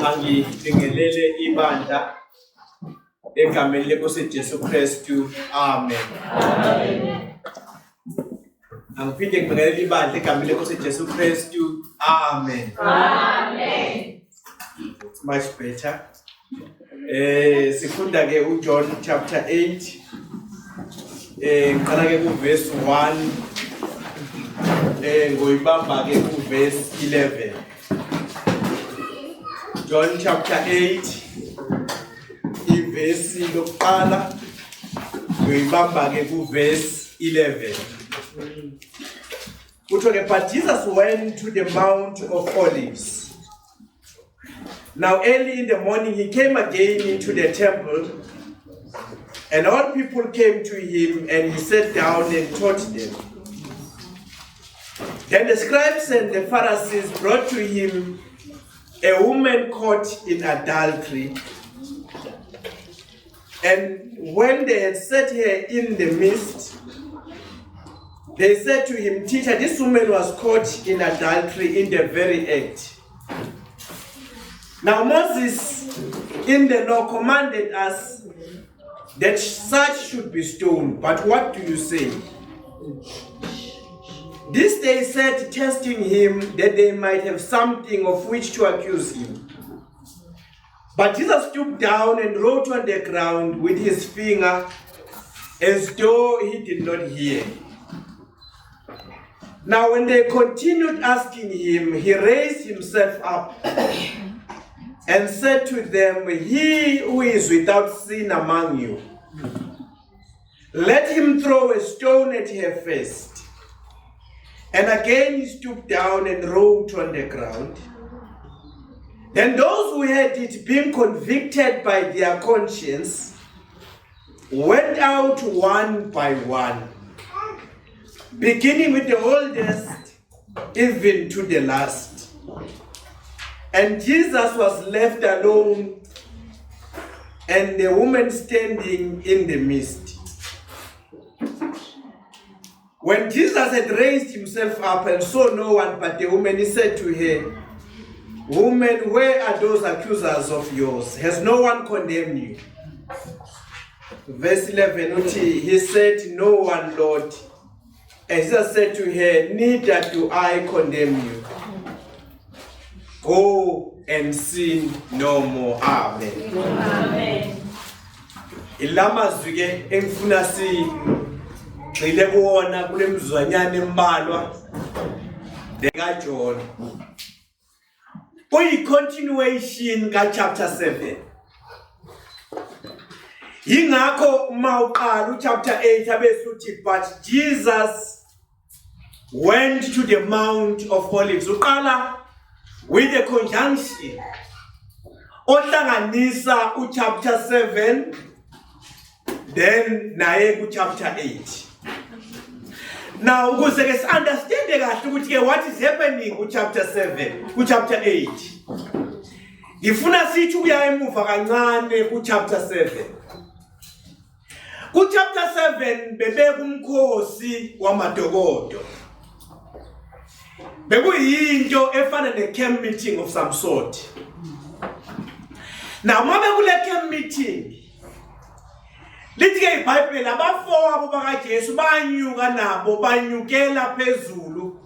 Angibingelele ibandla egameni lenkosi Jesu Kristu. Amen. Angiphinde ngibingelele ibandla egameni lenkosi Jesu Kristu. Amen. Amen. It's much better. Sifunda ke uJohn chapter 8. Ngiqala ke ku verse 1. Ngoyibamba ke ku verse 11. John chapter 8, verse lokuqala ngoyibamba ke ku verse 11. But Jesus went to the Mount of Olives. Now early in the morning he came again into the temple, and all people came to him, and he sat down and taught them. Then the scribes and the Pharisees brought to him a woman caught in adultery. And when they had set her in the midst, they said to him, "Teacher, this woman was caught in adultery in the very act." Now Moses in the law commanded us that such should be stoned. But what do you say? This they said, testing him, that they might have something of which to accuse him. But Jesus stooped down and wrote on the ground with his finger, as though he did not hear. Now when they continued asking him, he raised himself up and said to them, "He who is without sin among you, let him throw a stone at her first." And again he stooped down and wrote on the ground. Then those who had it, being convicted by their conscience, went out one by one, beginning with the oldest, even to the last. And Jesus was left alone, and the woman standing in the midst. When Jesus had raised himself up and saw no one but the woman, he said to her, "Woman, where are those accusers of yours? Has no one condemned you?" Verse 11, he said, "No one, Lord." And Jesus said to her, "Neither do I condemn you. Go and sin no more." Amen. Amen. Ilamazwi ke engifuna gxile kuwona kule mzwanyana embalwa lekaJohn. Continuation ka chapter 7. Yingakho mawuqala chapter 8 abesuthi, but Jesus went to the Mount of Olives. Uqala with a conjunction ohlanganisa chapter 7 then naye chapter 8. Now ukuze ke understand kahle ukuthi what is happening ku chapter 7 ku chapter 8. Ngifuna sithi ukuya emuva kancane ku chapter 7. Ku chapter 7 bebeka umkhosi wamadokodo. Bekuyinto efana ne camp meeting of some sort. Now mabe kule camp meeting lithi ke iBhayibheli abafowabo bakaJesu banyuka nabo banyukela phezulu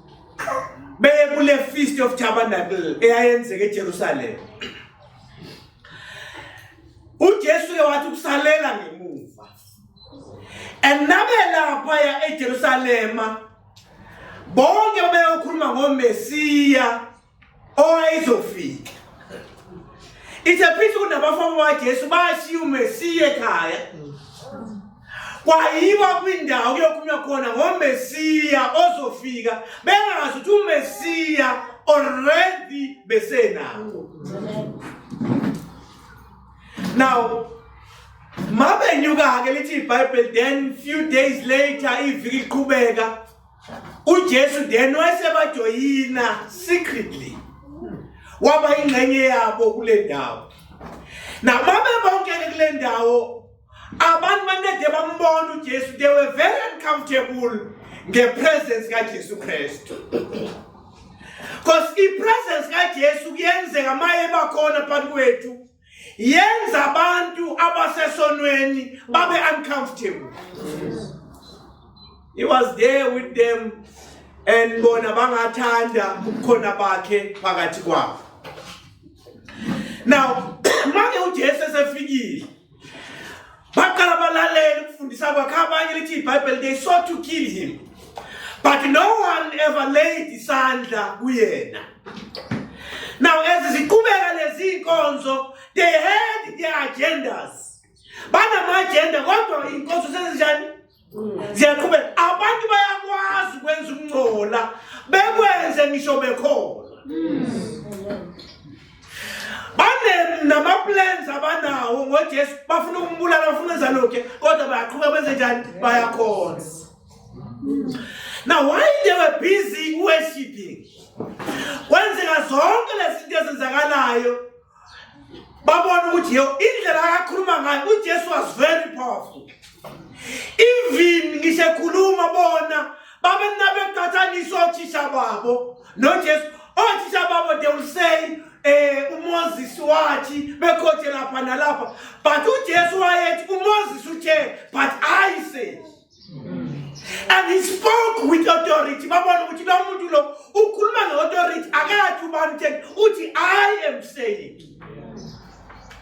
beye kule feast of tabernacle eyayenzeke eJerusalem. uJesu ke wathi ukusalela ngemuva, and nabe lapha ya eJerusalem bonke beyokhuluma ngoMesiya owayezofika. It's a pity kunabafowabo bakaJesu bashiya uMesiya ekhaya, kwayiwa kwindawo kuyokhulunywa khona ngoMesiya ozofika, bengazi ukuthi uMesiya already besenawo. Now mabe nyuka ke lithi iBhayibheli, then few days later iviki iqhubeka uJesu then wayesebajoyina secretly, waba ingcenye yabo kule ndawo. Now mabe bonke kule ndawo abantu banede bambona uJesu, they were very uncomfortable ngepresence kaJesu Kristu. Because i-presence kaJesu kuyenzeka maye bakhona phakathi kwethu yenza abantu abasesonweni babe uncomfortable. He was there with them and bona bangathanda ukukhona bakhe phakathi kwabo. Now, manje uJesu esefikile baqala balalela ukufundisa kwakhe abanye lithi iBhayibheli they sought to kill him. But no one ever laid isandla kuyena. Now, as ziqhubeka lezi inkonzo, they had their agendas. Banama-agenda kodwa inkonzo sezinjani? Ziyaqhubeka. Abantu bayakwazi ukwenza ukungcola bekwenze ngisho bekhona. Nama-plans abanawo ngoJesu bafuna ukumbulala bafuna ukwenza lokho kodwa bayaqhubeka benze njani? Bayakhonza. Now, while they were busy worshiping, kwenzeka zonke lezi zinto ezenzakalayo babona ukuthi indlela akakhuluma ngayo uJesu was very powerful. Even ngishekhuluma bona babe nabekhathanisa othisha babo noJesu. Othisha babo they will say uMoses wathi bekhothi lapha nalapha, but uJesu wayethi uMoses uthe but I say. And he spoke with authority. Babona ukuthi lo muntu lo ukhuluma ngeauthority akathi ubani utheni uthi I am saying.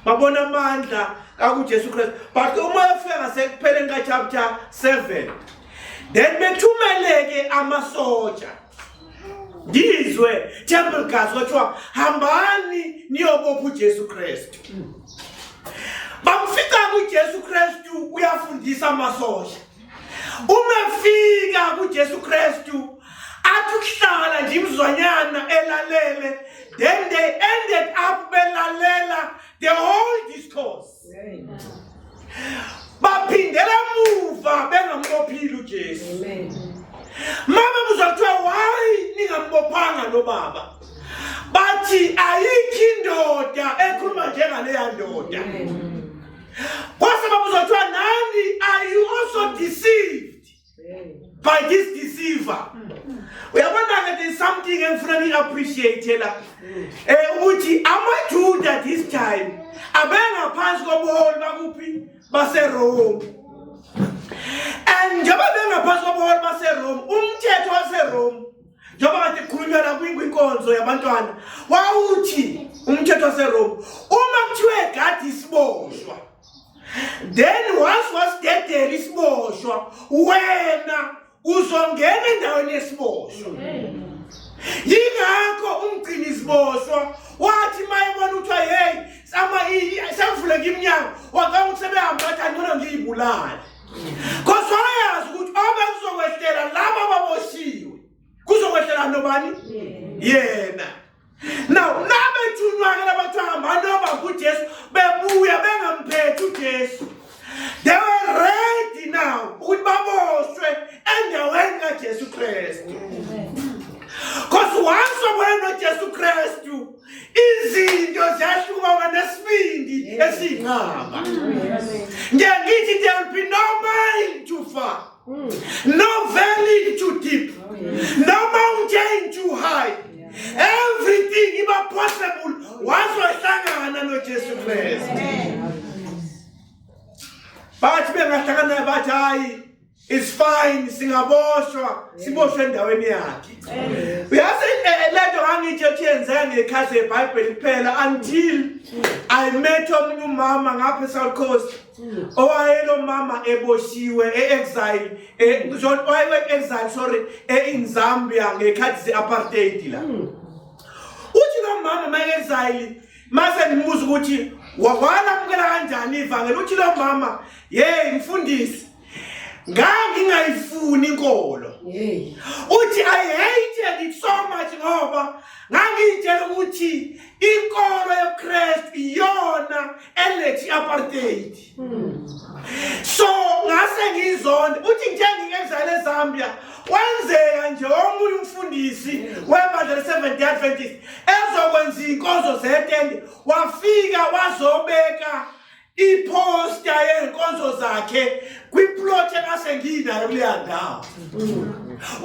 Babona amandla kaJesu Kristu. But uma efika ngasekupheleni ka-chapter 7 then bethumeleke amasoja ngizwe temple guards kwathiwa hambani niyobopha uJesu Kristu. Bamfika kuJesu Kristu uyafundisa amasoja. Umefika kuJesu Kristu athi ukuhlala nje imzwanyana elalele, then they ended up belalela the whole discourse. Baphindela muva bengambophile uJesu. Mama muzothiwa why ningambophanga lo baba? Bathi ayikho indoda ekhuluma njengaleya ndoda. Are you also deceived by this deceiver? We are wondering there's something and appreciate uthi amaJuda this time abengaphansi kobuholi bakuphi baseRome. And njengoba bengaphansi kobuholi baseRome, umthetho waseRome njengoba kade kukhulunywa la kwinkonzo yabantwana wawuthi umthetho waseRome uma kuthiwe gadi isiboshwa, then once wasidedela isiboshwa wena uzongena endaweni yesiboshwa. Yingakho umgcini isiboshwa wathi mayebona ukuthi hey samvuleka iminyango waqala ukuthi sebehamba bathi angcono ngiyibulala. Because wayazi ukuthi obekuzokwehlela laba baboshiwe kuzokwehlela nobani? Yena. Now, nabethunywa labantu hamba noma kuJesu bebuya bengamphethe uJesu. They were ready now ukuthi baboshwe endaweni kaJesu Kristu. Because once wena uJesu Kristu izinto ziyahluka nesibindi esingaba. Ngiyathi there will be no mile too far, no valley too deep, no mountain too high. Everything is possible once we hlangana noJesu Kristu. Bathi bengahlangana bathi hayi it's fine singaboshwa siboshwe endaweni yakhe. Uyazi lento ngangitsho yenza ngekhathi eBhayibheli kuphela until I met omunye umama ngapha eSouth Coast owayelo mama eboshiwe exile in Zambia ngekhathi ze-apartheid la. Uthi lo mama ma-exile mase ngimuza ukuthi walamukela kanjani ivangeli. Uthi lo mama mfundisi ngangingayifuni inkolo. Uthi I hated it so much ngoba ngangitshela ukuthi inkolo yoKristu iyona elethi apartheid. So ngase ngizonda uthi njengingezala eZambia wenzeka nje omunye umfundisi webandla le-Seventh-day Adventist ezokwenza inkonzo zetende wafika wazobeka iposta yenkonzo zakhe kwiplot engasenginayo kuleya ndawo.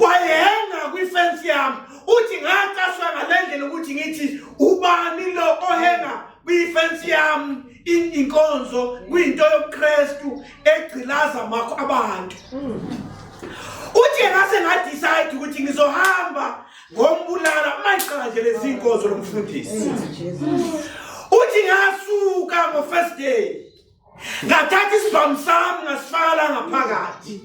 Wayenga kwifence yami uthi ngacashwa ngalendlela ukuthi ngithi ubani lo ohenga kwifence yami inkonzo kwinto yobuKristu egcilaza makho abantu. Uthi ngase ngadecide ukuthi ngizohamba ngombulala mayiqala nje lezi inkonzo lomfundisi. Uthi ngasuka ngo first day ngathatha isibhamu sami ngasifaka ngaphakathi.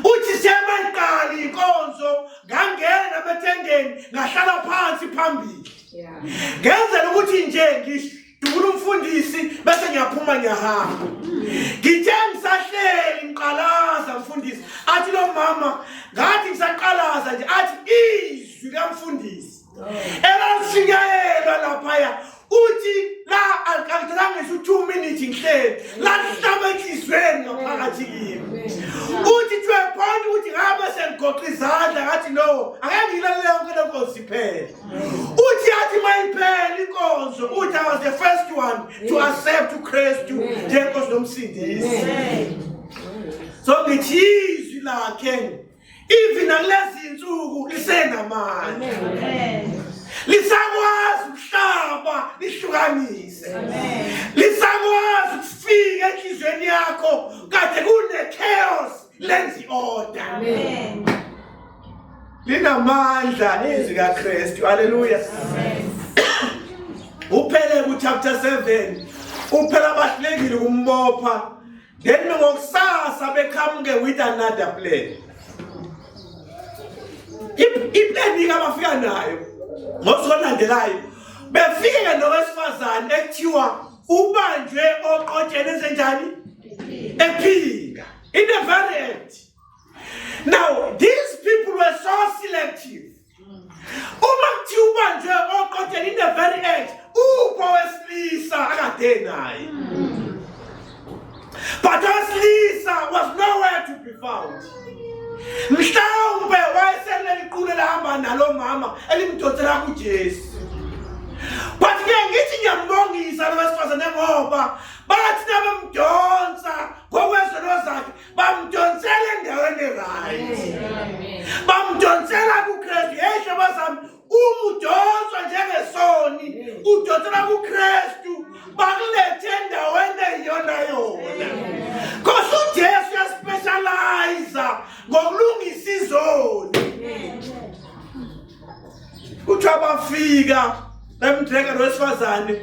Uthi semayiqala inkonzo ngangena bethendeni ngahlala phansi phambili. Ngenzela ukuthi nje ngidubula umfundisi bese ngiyaphuma ngiyahamba. Ngithe ngisahleli ngiqalaza umfundisi athi lo mama ngathi ngisaqalaza nje athi izwi kamfundisi elasinyayelwa laphaya uthi la akazange ngisho 2 minutes ngihleli la hlabathizweni ngaphakathi kimi. Uthi to a point uthi ngabe sengigoqa izandla ngathi no angeke ngilalele yonke le nkonzo iphele. Uthi athi mayiphela inkonzo uthi I was the first one to accept uKristu njengenkosi nomsindisi. So ngithi izwi lakhe even ngalezi insuku lisenamandla. Lisakwazi ukuhlaba lihlukanise. Lisakwazi ukufika enhlizweni yakho kade kune chaos lenza order. Linamandla izwi kaKristu. Hallelujah. Uphele ku chapter 7 uphela abahlekile umbopha then ngokusasa beqhamuke with another plan. Iplan ikabafika nayo ngosolandelayo befike nowesifazane ekuthiwa ubanjwe oqotsheni esenjani ephinga in the very end. Now these people were so selective. Uma kuthiwa ubanjwe oqotsheni in the very end upho wesilisa akade naye. But wesilisa was nowhere to be found. Mhlawumbe wayeseleli iqule lahamba nalo mama elimdonsela kuJesu. But ke ngithi ngiyambongisa lo wesifazane ngoba bathi nabamdonsa ngokwezono zakhe bamdonsela endaweni right. Bamdonsela kuKristu. Yesho bazami umudonswa njengesoni udonsela kuKristu bakulethe endaweni eyona yona. Because uJesu yaspecialize ngokulungisa izoni. Kuthiwa bafika bemdreka lowesifazane.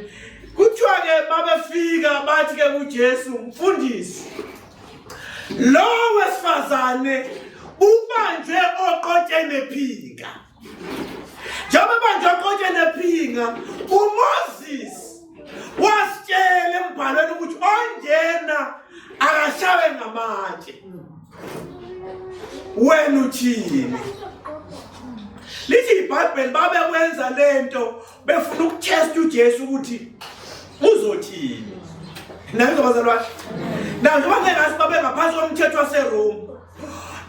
Kuthiwa ke babefika bathi ke kuJesu mfundisi lo wesifazane ubanjwe oqotsheni ephinga. Njengoba banjwe oqotsheni ephinga uMoses wasitshela embhalweni ukuthi onjena akashawe ngamatshe. Wena uthini? Lithi iBhayibheli babekwenza lento befuna ukutesta uJesu ukuthi uzothini. Nazo bazalwane. Nazo bangeke babe ngaphansi komthetho waseRome.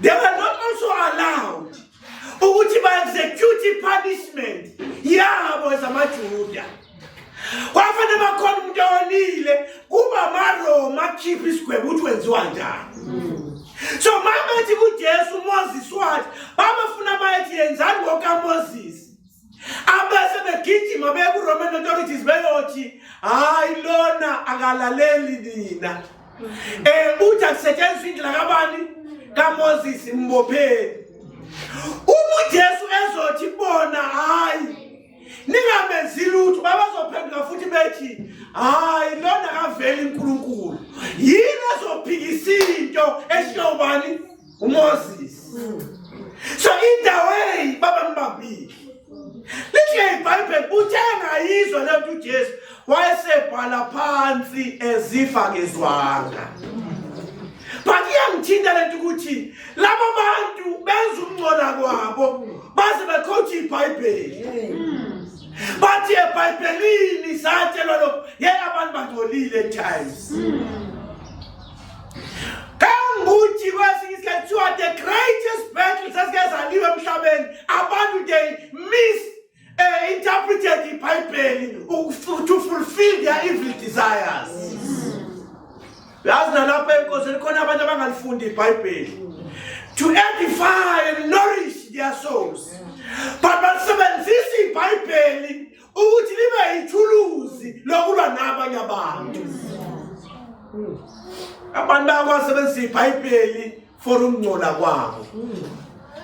They were not also allowed ukuthi ba-execute punishment yabo ezamaJuda. Kwafanele bakhona umuntu onile kuba amaRoma akhipha isigwebo ukuthi wenziwa njani. So mabethi kuJesu Moses wathi babafuna bayethi yenzani ngokaMoses. Abese begijima beye kuRoman authorities beyothi hayi lona akalaleli nina. Uthi akusetshenziswa indlela kabani kaMoses imbopheni. UJesu ezothi bona hayi ningamenzi lutho babazophendula futhi bethi hayi lona kaveli uNkulunkulu. Yini ezophikisa into esihlobani uMoses. So in the way baba mbabili. Lithi iBhayibheli uthenga yizwa lento uJesu wayesebhala phansi ezifakezwanga. But iyangithinta lento ukuthi laba bantu benza umncona kwabo baze bekhotha iBhayibheli. Bathi eBhayibhelini satshelwa lokho abantu bangcolile at times. Kanguthi kwesinye isikhathi kuthiwa the greatest battle sasezaliwe emhlabeni abantu they interpreted iBhayibheli to fulfill their evil desires. yazi nalapha enkosini khona abantu abangalifundi iBhayibheli to edify and nourish their souls, but basebenzisa iBhayibheli ukuthi libe ithuluzi lokulwa nabanye abantu. Abantu bayasebenzisa iBhayibheli for ukungcola kwabo.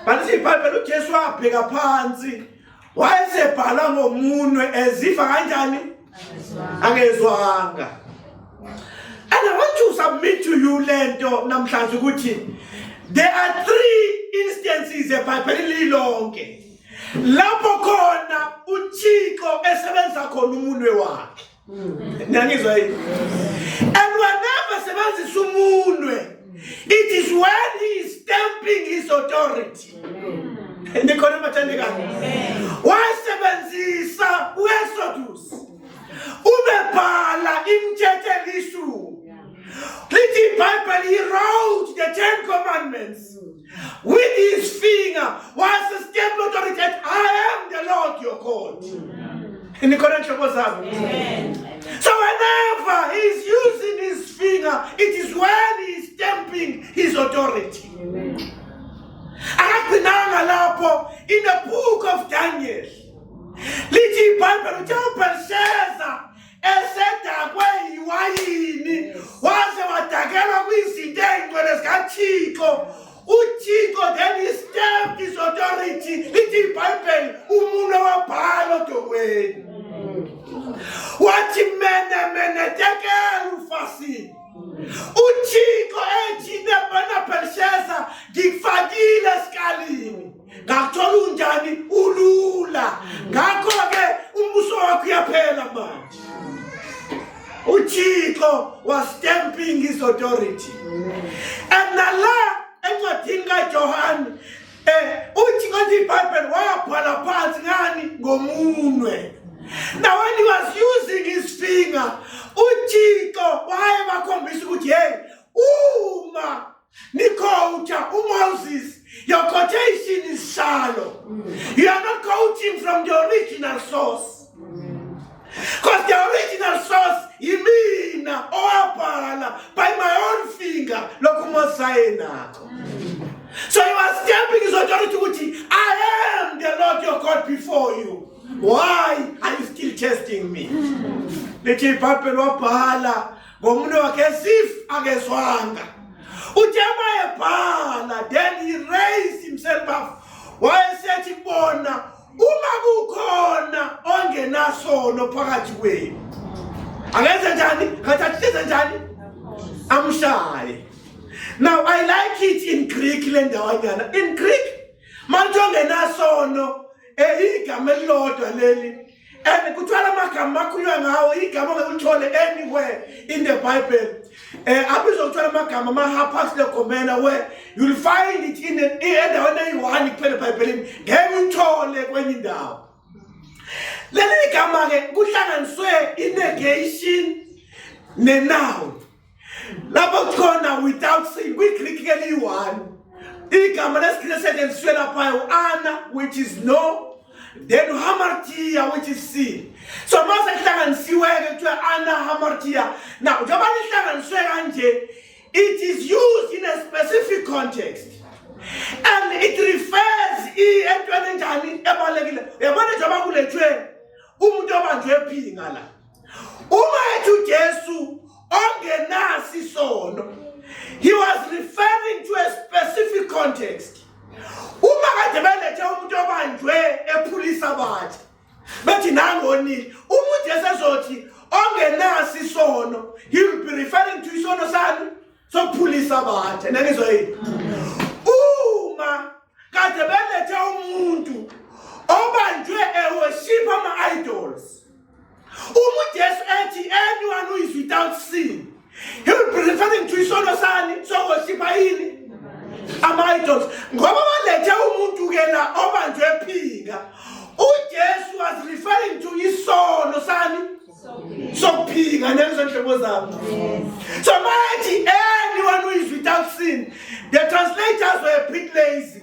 Bathi iBhayibheli uJesu wabheka phansi wayesebhala ngomunwe ezifa kanjani angezwanga. And I want to submit to you lento namhlanje ukuthi there are 3 instances eBhayibhelini lonke lapho khona uThixo esebenza khona umunwe wakhe. Niyangizwa yini? And whenever sebenzisa umunwe, it is when he is stamping his authority. Nikhona mathandekazi. Wayesebenzisa uExodus. Ubebhala imithetho elishumi. Lithi iBhayibheli, he wrote the 10 commandments with his finger. Was a stamp authority. I am the Lord your God. In the correct so whenever he is using his finger, it is when he is stamping his authority. In the book of Daniel, lithi iBhayibheli uThixo esedakwe iwayini waze wadakela kwizinto ezingcwele zikaThixo. uThixo then he stamped his authority. Lithi iBhayibheli umunwe wabhala odongweni wathi mene tekela ufasini. uThixo ethi Belshaza ngikufakile esikalini ngakuthola unjani ulula ngakho-ke umbuso wakho uyaphela manje. uThixo was stamping his authority. And nala encwadini kaJohane uthi konke iBhayibheli wabhala phansi ngani ngomunwe. Now when he was using his finger, uThixo wayebakhombisa ukuthi hey, uma nikhota uMoses, your quotation is shallow. You are not quoting from the original source. Because the original source, imina owabhala by my own finger, lokumosayenako. So he was stamping his authority ukuthi I am the Lord your God before you. Why are you still testing me? Lithi iBhayibheli wabhala ngomunwe wakhe esif angezwanga. Ujama ebhala, then he raised himself up. Wayesethi bona uma kukhona ongenasono phakathi kwenu. Angenze njani? Kathathe njani? Amshaye. Now I like it in Greek lendawanyana. In Greek, manje ongenasono igama elilodwa leli. And kuthiwa amagama akhulunywa ngawo igama ongekuthole anywhere in the Bible. Abizokuthiwa amagama amahaphasi lekhomena where you'll find it in endaweni eyi-1 kuphela eBhayibhelini. Ngeke uthole kwenye indawo. Leli igama ke kuhlanganiswe i-negation ne-noun. Lapho khona without sin kwi-Greek ke liyi-1. Igama lesisetshenziswe lapha ana, which is no. Then hamartia, which is sin. So mase kuhlanganisiwe ke kuthiwa ana hamartia. Now njengoba lihlanganiswe kanje, it is used in a specific context. And it refers entweni enjani ebalekile. Yabona njengoba kulethwe umuntu obanjwe ephinga la. Uma ethi uJesu ongenasi isono, he was referring to a specific context. Uma kade belethe umuntu obanjwe ephulisa abathi bethi nangoni umuntu esezothi ongenasi isono, he will be referring to isono sani sokuphulisa abathi. Nangizwa yini? Uma kade belethe umuntu obanjwe worship ama-idols, umuntu Yesu ethi anyone who is without sin, he will be referring to isono sani so worship yini ama-idols. Ngoba balethe umuntu ke la obanjwe ephinga, uJesu was referring to isono sani sokuphinga. Nezindlebo zami. So mighty anyone who is without sin, the translators were a bit lazy.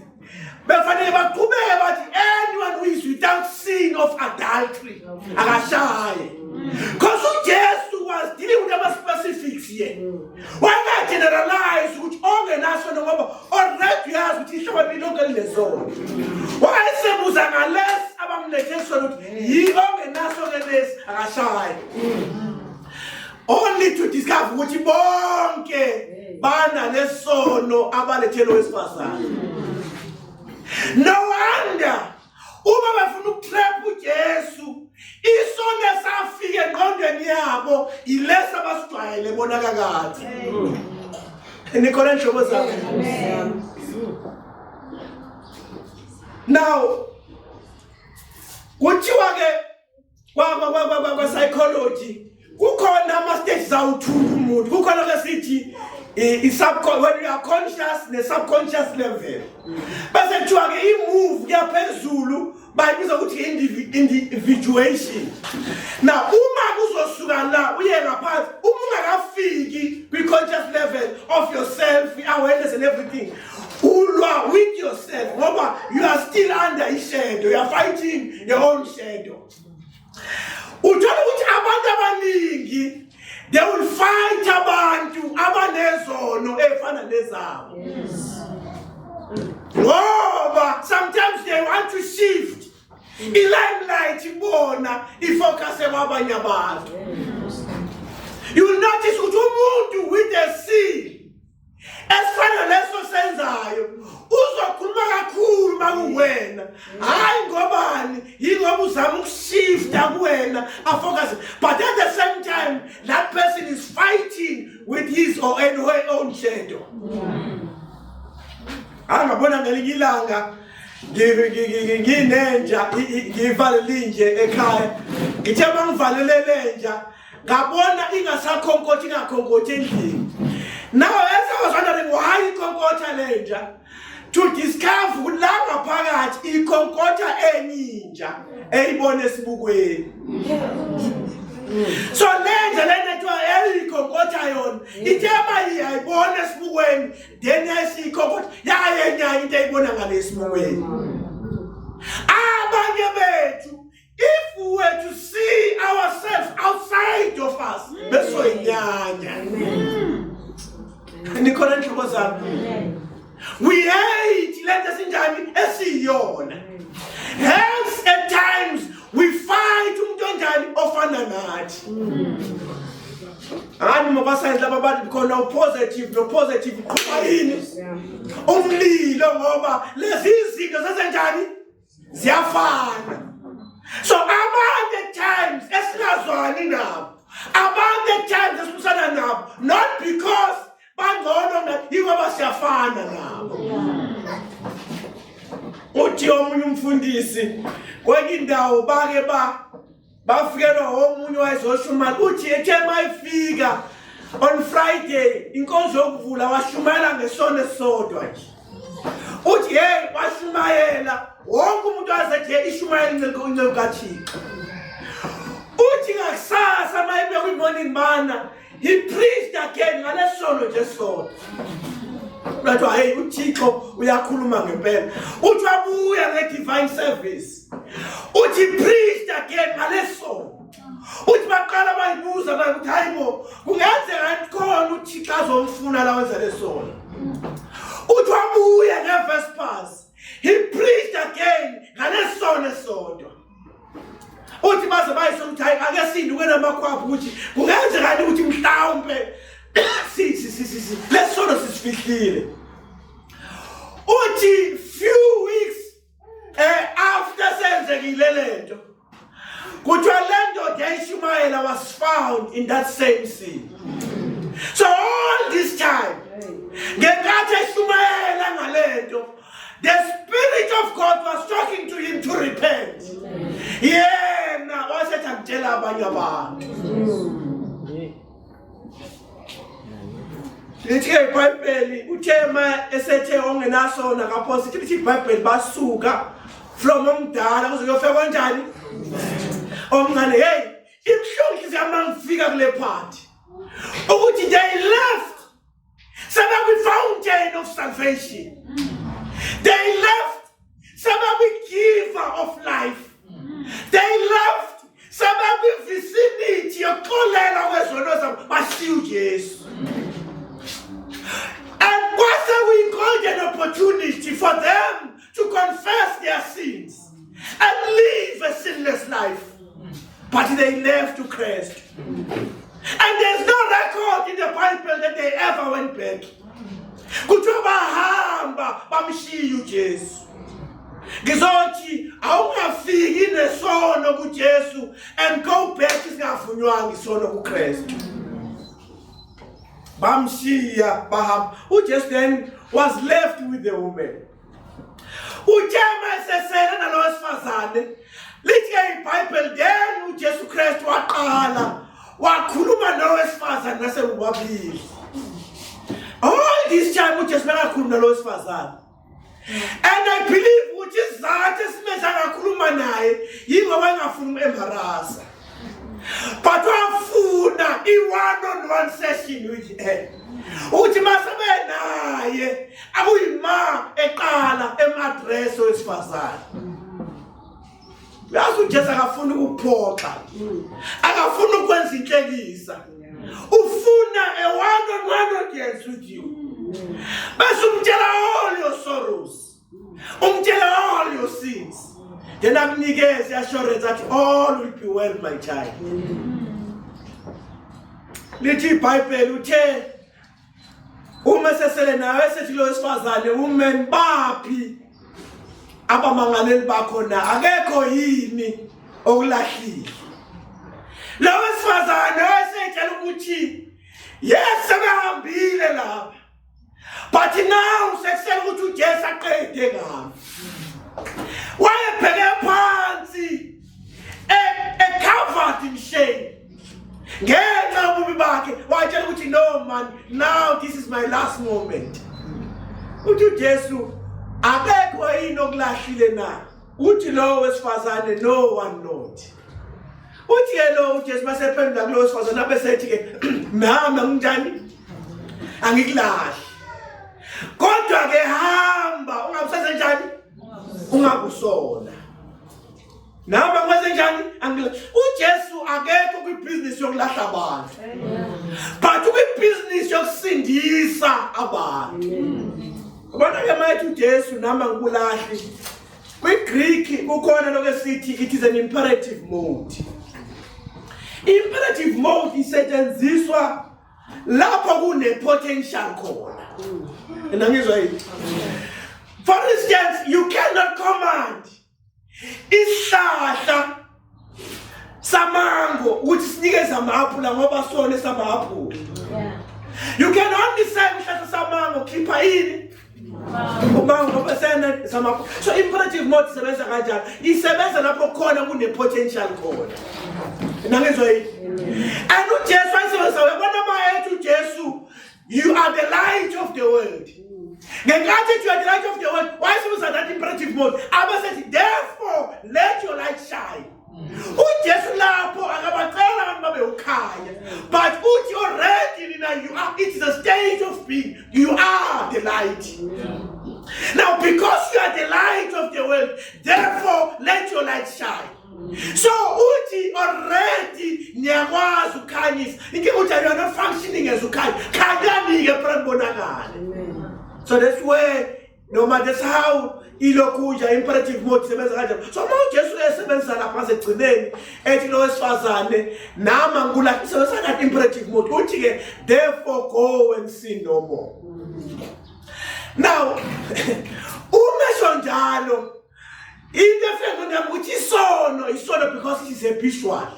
Befanele baqhubeke bathi anyone who is without sin of adultery akashaye. Because uJesu was dealing with ama-specifics here. Wangageneralize ukuthi ongenaso ngoba already uyazi ukuthi ihlobo lonke linezono. Wayesebuza ngalesi abamlethe sona ukuthi ongenaso ke lesi akashayi. Only to discover ukuthi bonke bana lesono abalethelwe wesifazane. No wonder uma bafuna ukutrap uJesu isono esafike engqondweni yabo ilesa basijwayele bona kakade. Nikhona nhlobo zami. Now kuthiwa ke kwa psychology kukhona ama-stages awu-2 umuntu. Kukhona ke sithi when you are conscious ne-subconscious level. Bese kuthiwa ke i-move yaphezulu bayibiza ukuthi individuation. Now uma kuzosuka la uye ngaphansi uma ungakafiki kwi-conscious level of yourself, awareness and everything, ulwa with yourself ngoba you are still under a shadow. You are fighting your own shadow. Uthola ukuthi abantu abaningi they will fight abantu abanezono efana nezabo. Ngoba sometimes they want to shift i-limelight ibona ifocus kwabanye abantu. You will notice ukuthi umuntu with a seed esifana leso senzayo uzokhuluma kakhulu makuwena, hayi ngobani yingoba uzama ukushifta kuwena afocus, but at the same time that person is fighting with his or her own shadow. Angabona ngelinye ilanga nginenja ngivalele nje ekhaya, ngithe bangivalele lenja ngabona ingasakhonkotha ingakhonkotha endlini. Now as I was wondering why ikhonkotha lenja, to discover ukuthi la ngaphakathi ikhonkotha eninja eyibona esibukweni. So lenja lena ethiwa ikhonkotha yona ithema iyayibona esibukweni then yayisikhokotha yayenyanya into eyibona ngalesibukweni. Abanye bethu, if we were to see ourselves outside of us, besoyinyanya. Nikhona nhlobo zami. We hate lento sinjani esiyona. Hence at times we fight umuntu onjani ofana nathi. Ani mabasayini laba bantu khona positive no positive kuba yini? Umlilo ngoba lezi izinto zasenjani ziyafana. So abantu at times esingazwani nabo, abantu at times esibusana nabo, not because bangcono ngathi ngoba siyafana nabo. Uthi omunye umfundisi kwenye indawo bake bafikelwa omunye wayezoshumala, uthi ethe mayifika on Friday inkonzo yokuvula washumayela ngesonto esodwa nje. Uthi hey washumayela wonke umuntu wazethe ishumayela inceke kaThixo. Uthi ngakusasa mayibe kwi-morning mana he preached again ngalesono nje sodwa. Bathi hey uThixo uyakhuluma ngempela. Uthi wabuya nge-divine service. Uthi preached again ngalesono. Uthi baqala bayibuza bathi hayibo kungenzeka khona uThixo azomfuna la wenza lesono. Uthi wabuya nge-vespers. He preached again ngalesono esodwa. Uthi baze bayisho ukuthi hayi ake sindu kwena makhwapha ukuthi kungenzeka ukuthi mhlawumbe lesono sisifihlile. Uthi few weeks after senzekile lento kuthiwa lento yayishumayela was found in that same scene. So all this time ngenkathi eshumayela ngalento, the Spirit of God was talking to him to repent. Yena wasethi akutshela abanye abantu. Lithi iBhayibheli uthema esethe ongenasona kaphosi lithi iBhayibheli basuka from omdala kuze kuyofika kanjani omncane. Hey ibhlungu ziyamangifika kule part ukuthi they left the fountain of salvation. They left the giver of life. They left the vicinity yokuxolela kwezono zabo but they left to Christ. And there's no record in the Bible that they ever went back. Kuthiwa bahamba bamshiya uJesu. Ngizothi awungafiki nesono kuJesu and go back singavunywanga isono kuKristu. Bamshiya bahamba. uJesu then was left with the woman. uJema sesena nalo wesifazane. Lithi iBhayibheli then uJesu Kristu waqala wakhuluma nalo wesifazane nasebobabili. All this time uJesu bekakhuluma nalo wesifazane. And I believe which is that simeza ngakhuluma naye yingoba engafuna embarrasa. But wafuna i-one-on-one session with her. Uthi masabe naye akuyima eqala emaddress wesifazane. Yazi uJesu akafuna ukuphoxa. Akafuna ukwenza inhlekisa. Ufuna a one-on-one audience with you. Bese umtshela all your sorrows. Umtshela all your sins. Then akunikeze assurance that all will be well, my child. Lithi iBhayibheli uthe uma sesele nawe sethi lo wesifazane women baphi abamangaleli bakho na akekho yini okulahlile. Lo wesifazane wasetshela ukuthi yes sebehambile lapha. But now sekusele ukuthi uJesu aqede ngami. Wayebheke phansi covered in shame. Ngenxa yobubi bakhe watshela ukuthi no man, now this is my last moment. Uthi uJesu akekho yini okulahlile na. Uthi lo wesifazane no one not. Uthi hello uJesu basephendula kulo wesifazane abesethi ke nami nginjani angikulahli. Kodwa ke hamba ungabusenze njani ungabusola. Nami ngikwenze njani angilahli. uJesu akekho kwibusiness yokulahla abantu. But kwibusiness yokusindisa abantu. Ubona ke manje uJesu nami ngikulahli. KwiGreek kukhona lokesithi it is an imperative mode. Imperative mode isetshenziswa lapho kune potential khona. Ngizwa yini? For instance, you cannot command isihlahla samango ukuthi sinikeze amaphula ngoba sona samaphula. You can only say isihlahla samango khipha yini? Umango ngoba sena samaphula. So imperative mode isebenza kanjani? Isebenza lapho khona kune potential khona. Ngizwa yini? And uJesu wayesebenza wabona maye uJesu, you are the light of the world. Ngenkathi you are the light of the world, why is that imperative mode? Abba said, therefore, let your light shine. uJesu lapho akabacela abantu babe ukhanya. But uthi already now you are, it is a state of being. You are the light. Now because you are the light of the world, therefore let your light shine. So uthi already niyakwazi ukhanyisa. Inkinga uthi you are not functioning as ukhanya. Khanyani ke pranibonakala. So that's where no matter how ilokuja imperative mode sebenza kanjani. So now uJesu esebenza lapha segcineni ethi lo wesifazane nama ngula sebenza that imperative mode. Uthi ke therefore go and sin no more. Now umesho njalo into efika ukuthi isono because it is habitual.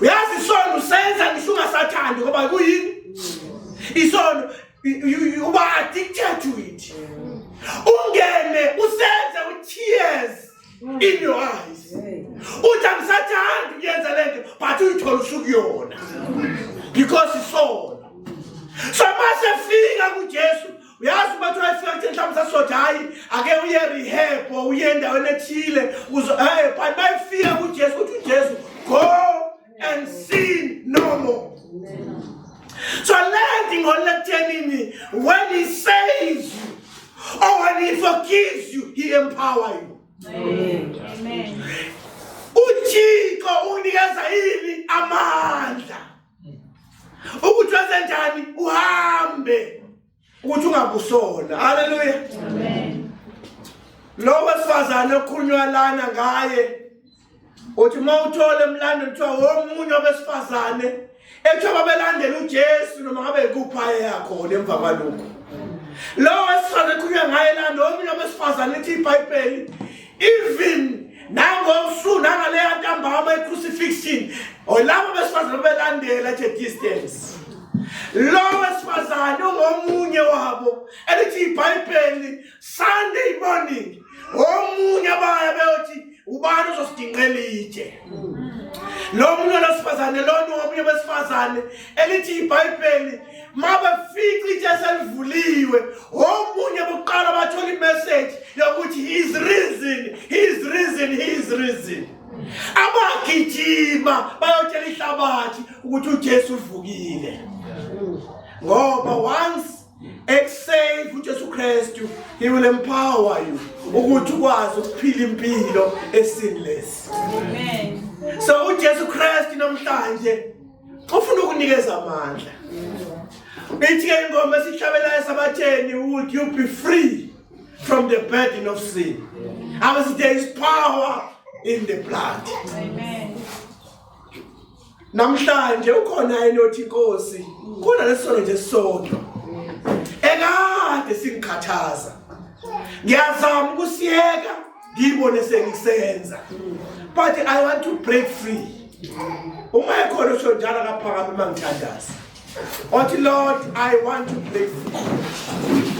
Uyazi isono usenza ngisho ungasathandi ngoba kuyini? Isono you are addicted to it. Ungene usenze with tears in your eyes. Uthi angisathandi ukuyenza lento but uyithola usukuyona because isono. So mase fika kuJesu uyazi ukuthi wayefika kuthi mhlawumbe sasothi hayi ake uye rehab or uye endaweni ethile uzo hey but mayifika kuJesu uthi uJesu go and sin no more. So landing on the when he saves you or when he forgives you, he empowers you. Amen. Uchiko unikeza ini amandla. Ukuthi wenze njani uhambe ukuthi ungabusona. Hallelujah. Amen. Lo wesifazane okhulunywa lana ngaye uthi mawuthole emlando kuthiwa omunye wabesifazane ekuthiwa babelandela uJesu noma ngabe kuphaye yakho emva kwalokho. Lo wesifazane kuye ngaye lando omunye wabesifazane ethi iBhayibheli even nangosuku nangaleya ntambama crucifixion olabo besifazane belandela at a distance. Lo wesifazane ungomunye wabo elithi iBhayibheli Sunday morning omunye baya beyothi ubani uzosidingela itshe. Lo munye wesifazane lo omunye wesifazane elithi iBhayibheli mabefika itshe selivuliwe omunye bokuqala bathola imessage yokuthi he is risen, he is risen, he is risen. Abagijima bayotshela ihlabathi ukuthi uJesu uvukile. Ngoba once accept uJesu Kristu, he will empower you ukuthi ukwazi ukuphila impilo esinless. Amen. So uJesu Kristu namhlanje ufuna ukunikeza amandla. Ithi ingoma esihlabela esabatheni, would you be free from the burden of sin? Because there is power in the blood. Amen. Namhlanje ukhona enothi inkosi khona lesono nje sodwa ekade singikhathaza ngiyazama ukusiyeka ngibone sengisenza, but I want to break free. Uma ekhona usho njalo kaphakama mangithandaza othi Lord, I want to break free.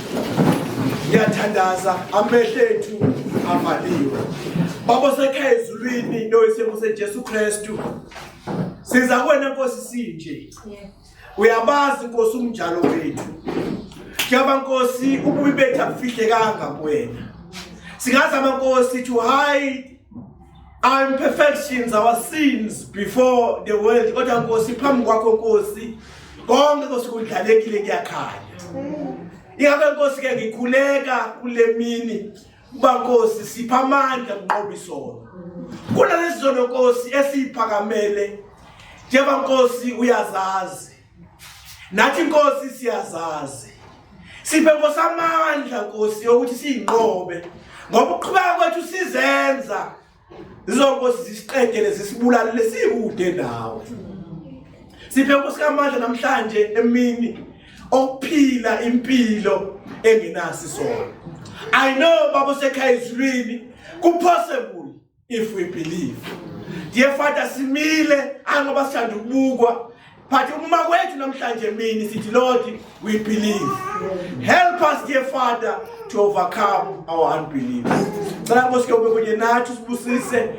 Ngiyathandaza amehlo ethu avaliwe babo sekhaya ezulwini noyisemuse Jesu Kristu siza kuwena Nkosi sinje. Uyabazi Nkosi umnjalo wethu. Ngiyaba Nkosi ububi bethu abufihlekanga kuwena. Singazama Nkosi to hide our imperfections, our sins before the world. Kodwa Nkosi phambi kwakho Nkosi konke Nkosi kudlalekile kuyakhanya. Ingakho Nkosi ke ngikhuleka kule mini uba Nkosi sipha amandla kunqoba isono. Kunalezi zono Nkosi esiphakamele njengoba Nkosi uyazazi. Nathi Nkosi siyazazi. Siphe Nkosi amandla Nkosi ukuthi sinqobe ngoba uqhubeka kwethu sizenza Nkosi zisiqedele zisibulale sikude nawe. Siphe Nkosi amandla namhlanje emini okuphila impilo engenasi isono. I know babo sekhaya ezulwini ku-possible if we believe. Dear Father, simile angoba sithanda ukubukwa, but uma kwethu namhlanje emini sithi Lord, we believe. Help us, dear Father, to overcome our unbelief. Ngicela Nkosi ke ube kunye nathi usibusise